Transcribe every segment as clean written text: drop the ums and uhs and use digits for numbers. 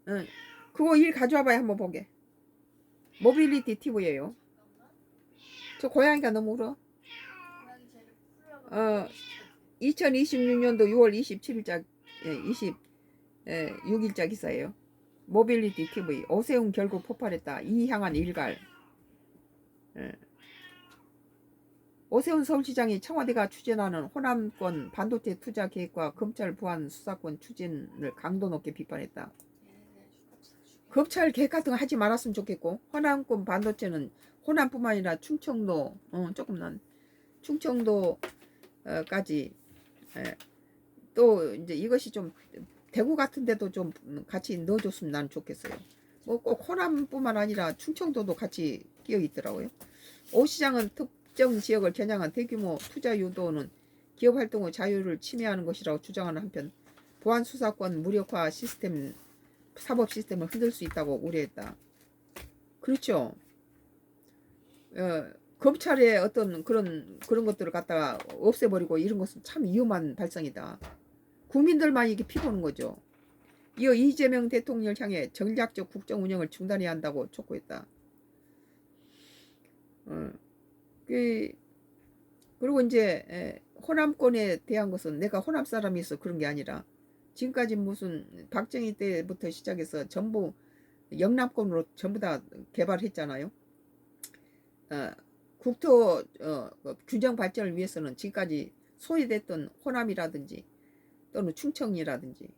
응. 그거 일 가져와봐야 한번 보게. 모빌리티 TV예요. 저 고양이가 너무 울어. 2026년도 6월 27일자 26일자 기사예요. 모빌리티 TV 오세훈 결국 폭발했다. 이향한 일갈. 예. 오세훈 서울시장이 청와대가 추진하는 호남권 반도체 투자 계획과 검찰 부안 수사권 추진을 강도 높게 비판했다. 검찰 계획 같은 거 하지 말았으면 좋겠고, 호남권 반도체는 호남뿐만 아니라 충청도 조금만 충청도까지 또 이제 이것이 좀 대구 같은 데도 좀 같이 넣어줬으면 난 좋겠어요. 뭐 꼭 호남뿐만 아니라 충청도도 같이 끼어 있더라고요. 오 시장은 특정 지역을 겨냥한 대규모 투자 유도는 기업 활동의 자유를 침해하는 것이라고 주장하는 한편 보안 수사권 무력화 시스템 사법 시스템을 흔들 수 있다고 우려했다. 그렇죠. 검찰의 어떤 그런 것들을 갖다가 없애버리고 이런 것은 참 위험한 발상이다. 국민들만 이게 피보는 거죠. 이어 이재명 대통령을 향해 전략적 국정 운영을 중단해야 한다고 촉구했다. 그리고 이제 호남권에 대한 것은 내가 호남 사람이어서 그런 게 아니라 지금까지 무슨 박정희 때부터 시작해서 전부 영남권으로 전부 다 개발했잖아요. 국토 균형 발전을 위해서는 지금까지 소외됐던 호남이라든지 또는 충청이라든지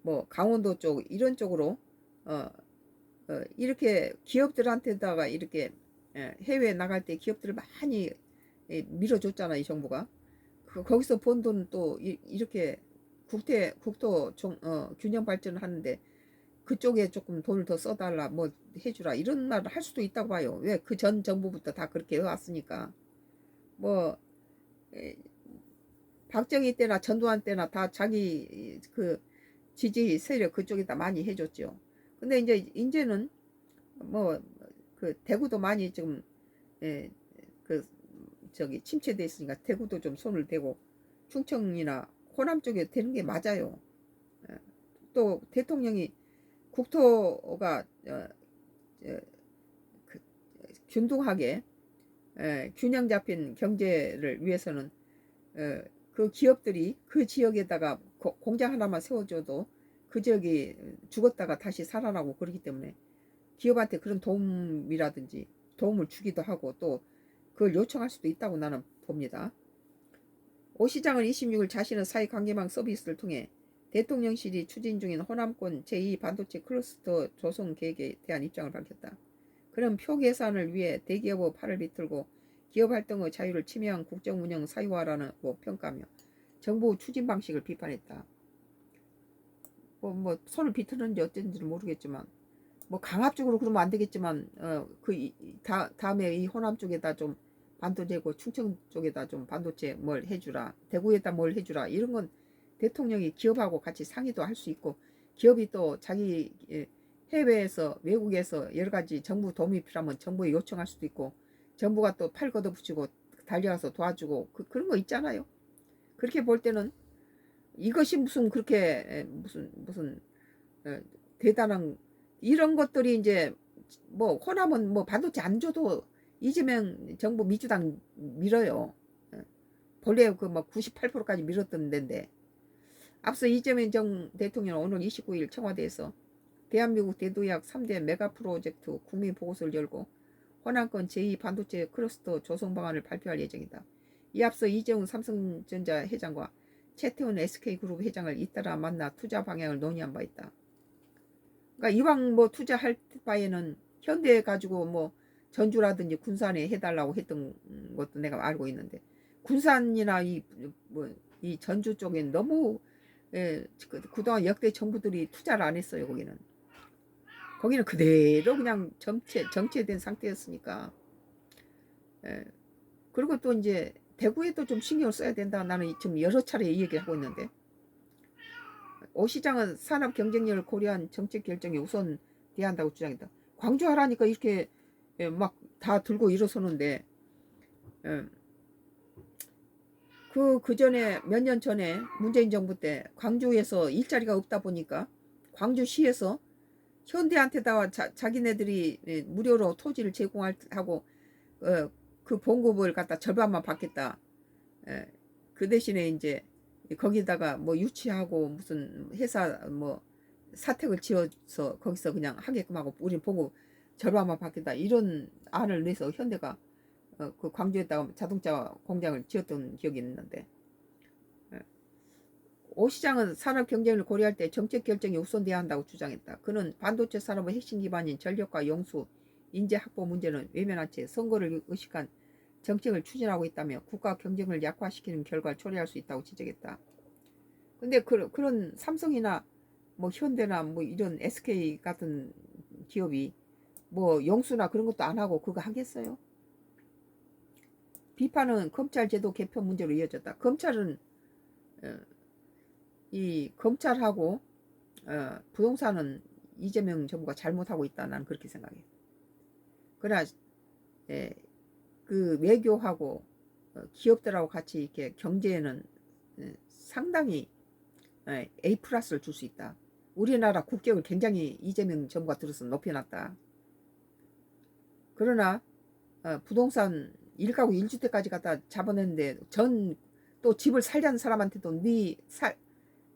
뭐 강원도 쪽 이런 쪽으로 이렇게 기업들한테다가 이렇게 해외에 나갈 때 기업들을 많이 밀어줬잖아 이 정부가. 거기서 번 돈은 또 이렇게 국토 균형 발전을 하는데 그쪽에 조금 돈을 더 써달라 뭐 해주라 이런 말을 할 수도 있다고 봐요. 왜 그 전 정부부터 다 그렇게 해왔으니까. 뭐 박정희 때나 전두환 때나 다 자기 그 지지 세력 그쪽에다 많이 해줬죠. 근데 이제는 뭐 그 대구도 많이 지금 그 저기 침체돼 있으니까 대구도 좀 손을 대고 충청이나 호남 쪽에 되는 게 맞아요. 또 대통령이 국토가 그 균등하게 균형 잡힌 경제를 위해서는 그 기업들이 그 지역에다가 공장 하나만 세워줘도 그 지역이 죽었다가 다시 살아나고 그러기 때문에 기업한테 그런 도움이라든지 도움을 주기도 하고 또 그걸 요청할 수도 있다고 나는 봅니다. 오 시장은 26일 자신의 사회관계망 서비스를 통해 대통령실이 추진 중인 호남권 제2 반도체 클러스터 조성 계획에 대한 입장을 밝혔다. 그는 표 계산을 위해 대기업의 팔을 비틀고 기업 활동의 자유를 침해한 국정운영 사유화라고 평가하며 정부 추진 방식을 비판했다. 뭐 손을 비틀는지 어쩐지는 모르겠지만 뭐 강압적으로 그러면 안 되겠지만 다음에 이 호남 쪽에다 좀 반도체고 충청 쪽에다 좀 반도체 뭘 해주라 대구에다 뭘 해주라 이런 건 대통령이 기업하고 같이 상의도 할 수 있고 기업이 또 자기 해외에서 외국에서 여러 가지 정부 도움이 필요하면 정부에 요청할 수도 있고 정부가 또 팔 걷어붙이고 달려가서 도와주고 그런 거 있잖아요. 그렇게 볼 때는 이것이 무슨 그렇게 무슨 대단한 이런 것들이 이제 뭐 호남은 뭐 반도체 안 줘도 이재명 정부 민주당 밀어요. 본래 그 뭐 98%까지 밀었던 데인데 앞서 이재명 정 대통령은 오늘 29일 청와대에서 대한민국 대도약 3대 메가 프로젝트 국민 보고서를 열고 호남권 제2 반도체 클러스터 조성 방안을 발표할 예정이다. 이 앞서 이재훈 삼성전자 회장과 최태훈 SK그룹 회장을 잇따라 만나 투자 방향을 논의한 바 있다. 그러니까 이왕 뭐 투자할 바에는 현대에 가지고 뭐 전주라든지 군산에 해달라고 했던 것도 내가 알고 있는데 군산이나 이 전주 쪽엔 너무 그동안 역대 정부들이 투자를 안 했어요. 거기는 그대로 그냥 정체된 상태였으니까. 그리고 또 이제 대구에도 좀 신경을 써야 된다. 나는 지금 여러 차례 이 얘기를 하고 있는데 오 시장은 산업 경쟁력을 고려한 정책 결정에 우선 대한다고 주장했다. 광주 하라니까 이렇게 막 다 들고 일어서는데 그 전에 몇 년 전에 문재인 정부 때 광주에서 일자리가 없다 보니까 광주시에서 현대한테다가 자기네들이 무료로 토지를 제공하고 그 봉급을 갖다 절반만 받겠다. 그 대신에 이제 거기다가 뭐 유치하고 무슨 회사 뭐 사택을 지어서 거기서 그냥 하게끔 하고 우린 봉급 절반만 받겠다. 이런 안을 내서 현대가 그 광주에다가 자동차 공장을 지었던 기억이 있는데, 오 시장은 산업 경쟁을 고려할 때 정책 결정이 우선돼야 한다고 주장했다. 그는 반도체 산업의 핵심 기반인 전력과 용수, 인재 확보 문제는 외면한 채 선거를 의식한 정책을 추진하고 있다며 국가 경쟁을 약화시키는 결과를 초래할 수 있다고 지적했다. 근데 그런 삼성이나 뭐 현대나 뭐 이런 SK 같은 기업이 뭐 용수나 그런 것도 안 하고 그거 하겠어요? 비판은 검찰 제도 개편 문제로 이어졌다. 검찰은 이 검찰하고 부동산은 이재명 정부가 잘못하고 있다. 나는 그렇게 생각해요. 그러나 그 외교하고 기업들하고 같이 이렇게 경제에는 상당히 A 플러스를 줄 수 있다. 우리나라 국격을 굉장히 이재명 정부가 들어서 높여놨다. 그러나 부동산 1가구 1주택까지 갖다 잡아냈는데 또 집을 살려는 사람한테도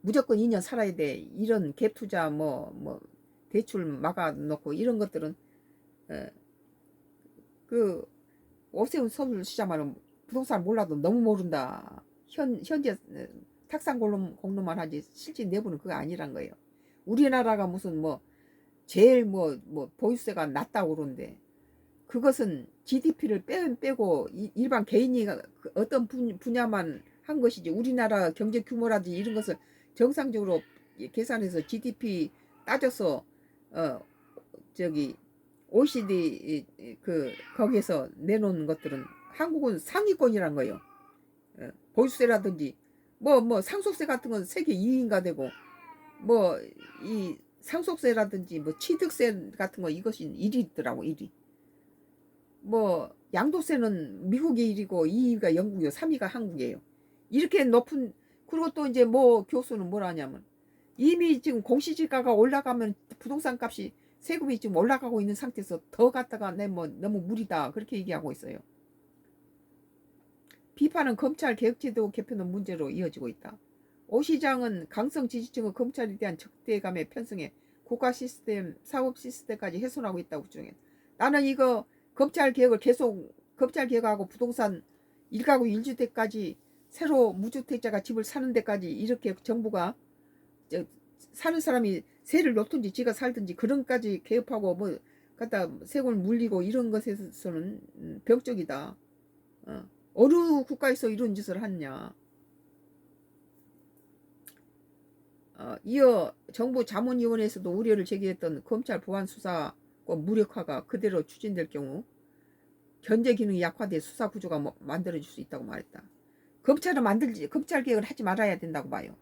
무조건 2년 살아야 돼. 이런 갭 투자 뭐 대출 막아놓고 이런 것들은 그 오세훈 서울시장만은 부동산 몰라도 너무 모른다. 현재 탁상 공로만 하지 실제 내부는 그거 아니란 거예요. 우리나라가 무슨 뭐 제일 뭐 보유세가 낮다고 그러는데 그것은 GDP를 빼고 일반 개인이 어떤 분야만 한 것이지 우리나라 경제 규모라든지 이런 것을 정상적으로 계산해서 GDP 따져서 저기 OECD 거기에서 내놓은 것들은 한국은 상위권이란 거예요. 보유세라든지 뭐 상속세 같은 건 세계 2위인가 되고 뭐 이 상속세라든지 뭐 취득세 같은 거 이것이 1위 있더라고 1위. 뭐 양도세는 미국이 1위고 2위가 영국이고 3위가 한국이에요. 이렇게 높은 그리고 또 이제 뭐 교수는 뭘 하냐면 이미 지금 공시지가가 올라가면 부동산 값이 세금이 지금 올라가고 있는 상태에서 더 갖다가 뭐 너무 무리다 그렇게 얘기하고 있어요. 비판은 검찰 개혁제도 개편의 문제로 이어지고 있다. 오 시장은 강성 지지층의 검찰에 대한 적대감에 편승해 국가 시스템, 사법 시스템까지 훼손하고 있다고 주장해. 나는 이거 검찰 개혁하고 부동산 1가구 1주택까지 새로 무주택자가 집을 사는 데까지 이렇게 정부가 사는 사람이 세를 놓든지 지가 살든지 그런까지 개업하고 뭐 갖다 세금을 물리고 이런 것에서는 병적이다. 어느 국가에서 이런 짓을 하느냐. 이어 정부 자문위원회에서도 우려를 제기했던 검찰 보안 수사과 무력화가 그대로 추진될 경우 견제 기능이 약화돼 수사 구조가 만들어질 수 있다고 말했다. 검찰 개혁을 하지 말아야 된다고 봐요.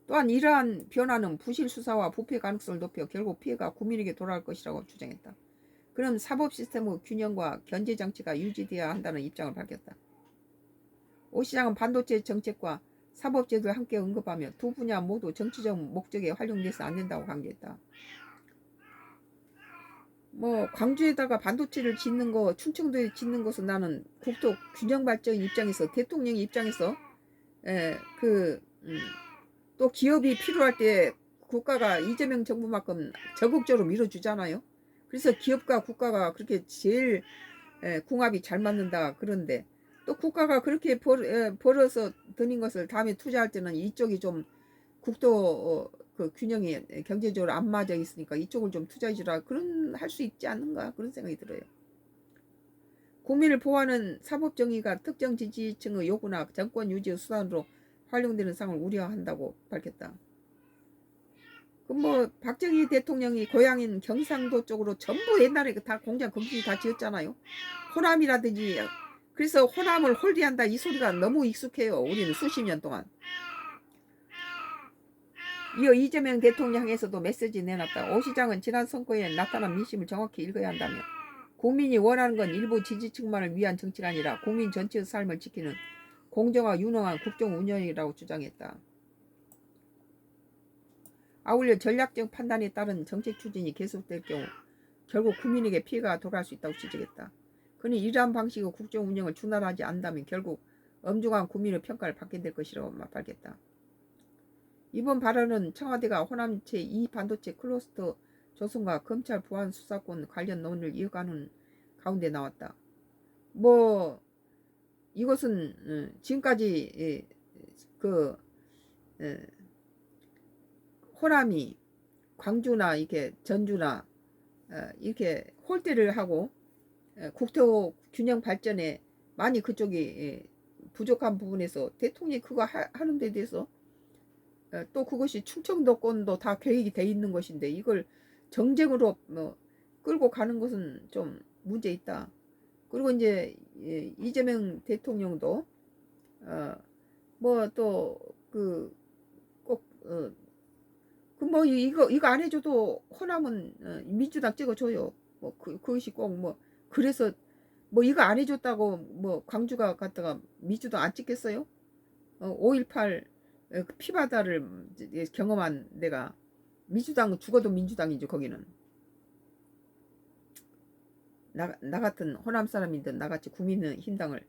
또한 이러한 변화는 부실 수사와 부패 가능성을 높여 결국 피해가 국민에게 돌아갈 것이라고 주장했다. 그럼 사법 시스템의 균형과 견제 장치가 유지되어야 한다는 입장을 밝혔다. 오 시장은 반도체 정책과 사법제도를 함께 언급하며 두 분야 모두 정치적 목적에 활용돼서 안 된다고 강조했다. 뭐 광주에다가 반도체를 짓는 거, 충청도에 짓는 것은 나는 국토 균형 발전 입장에서 대통령 입장에서 또 기업이 필요할 때 국가가 이재명 정부만큼 적극적으로 밀어주잖아요. 그래서 기업과 국가가 그렇게 제일 궁합이 잘 맞는다 그런데 또 국가가 그렇게 벌어서 드는 것을 다음에 투자할 때는 이쪽이 좀 국도 그 균형이 경제적으로 안 맞아 있으니까 이쪽을 좀 투자해 주라 그런 할 수 있지 않는가 그런 생각이 들어요. 국민을 보호하는 사법 정의가 특정 지지층의 요구나 정권 유지의 수단으로 활용되는 상황을 우려한다고 밝혔다. 뭐 박정희 대통령이 고향인 경상도 쪽으로 전부 옛날에 다 공장 거기 다 지었잖아요. 호남이라든지 그래서 호남을 홀리한다 이 소리가 너무 익숙해요. 우리는 수십 년 동안. 이어 이재명 대통령 향해서도 메시지 내놨다. 오 시장은 지난 선거에 나타난 민심을 정확히 읽어야 한다며 국민이 원하는 건 일부 지지층만을 위한 정치가 아니라 국민 전체의 삶을 지키는 공정하고 유능한 국정 운영이라고 주장했다. 아울러 전략적 판단에 따른 정책 추진이 계속될 경우 결국 국민에게 피해가 돌아갈 수 있다고 지적했다. 그는 이러한 방식의 국정 운영을 준활하지 않는다면 결국 엄중한 국민의 평가를 받게 될 것이라고 밝혔다. 이번 발언은 청와대가 호남 제2 반도체 클러스터 조성과 검찰 보안 수사권 관련 논의를 이어가는 가운데 나왔다. 뭐 이것은 지금까지 그 호남이 광주나 이렇게 전주나 이렇게 홀대를 하고 국토 균형 발전에 많이 그쪽이 부족한 부분에서 대통령이 그거 하는 데 대해서 또 그것이 충청도권도 다 계획이 돼 있는 것인데 이걸 정쟁으로 끌고 가는 것은 좀 문제 있다. 그리고 이제 이재명 대통령도 뭐 또 그 꼭 그 뭐 이거 안 해줘도 호남은 민주당 찍어줘요. 뭐 그것이 꼭 뭐 그래서 뭐 이거 안 해줬다고 뭐 광주가 갔다가 민주당 안 찍겠어요? 5.18 피바다를 경험한 내가 민주당은 죽어도 민주당이죠. 거기는 나 같은 호남 사람인데 나같이 국민의힘당을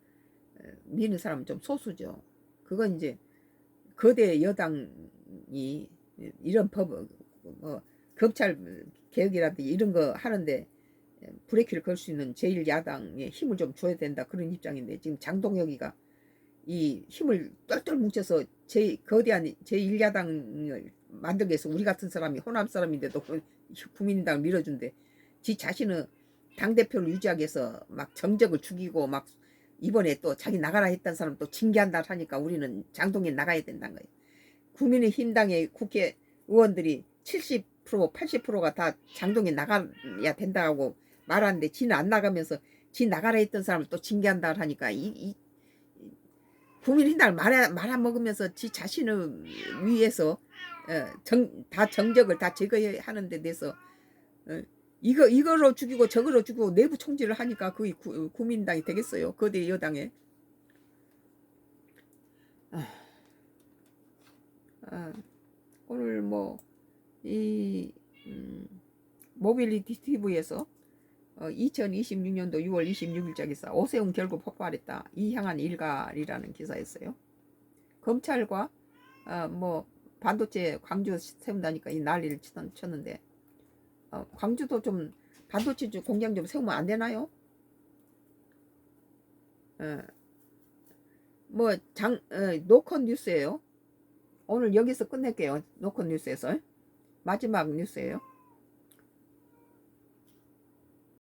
미는 사람은 좀 소수죠. 그건 이제 거대 여당이 이런 법, 뭐 검찰 개혁이라든지 이런 거 하는데 브레이크를 걸 수 있는 제1야당에 힘을 좀 줘야 된다 그런 입장인데 지금 장동혁이가 이 힘을 똘똘 뭉쳐서 거대한 제1야당을 만들기 위해서 우리 같은 사람이 호남 사람인데도 국민당을 밀어준대. 지 자신은 당대표를 유지하기 위해서 막 정적을 죽이고 막 이번에 또 자기 나가라 했던 사람 또 징계한다 하니까 우리는 장동혁 나가야 된다는 거예요. 국민의힘당의 국회의원들이 70% 80%가 다 장동혁 나가야 된다고 말하는데 지는 안 나가면서 지 나가라 했던 사람을 또 징계한다 하니까 국민의힘당을 말안 먹으면서 지 자신을 위해서 다 정적을 다 제거하는 데 대해서 이거로 죽이고 저거로 죽이고 내부 총질을 하니까 그게 국민당이 되겠어요. 거대 여당에. 오늘 뭐 이 모빌리티 TV에서 2026년도 6월 26일자 기사 오세훈 결국 폭발했다. 이향한 일갈이라는 기사였어요. 검찰과 뭐 반도체 광주 세운다니까 이 난리를 쳤는데 광주도 좀 반도체 공장 좀 세우면 안 되나요? 뭐 노컷 뉴스예요. 오늘 여기서 끝낼게요. 노컷 뉴스에서 마지막 뉴스예요.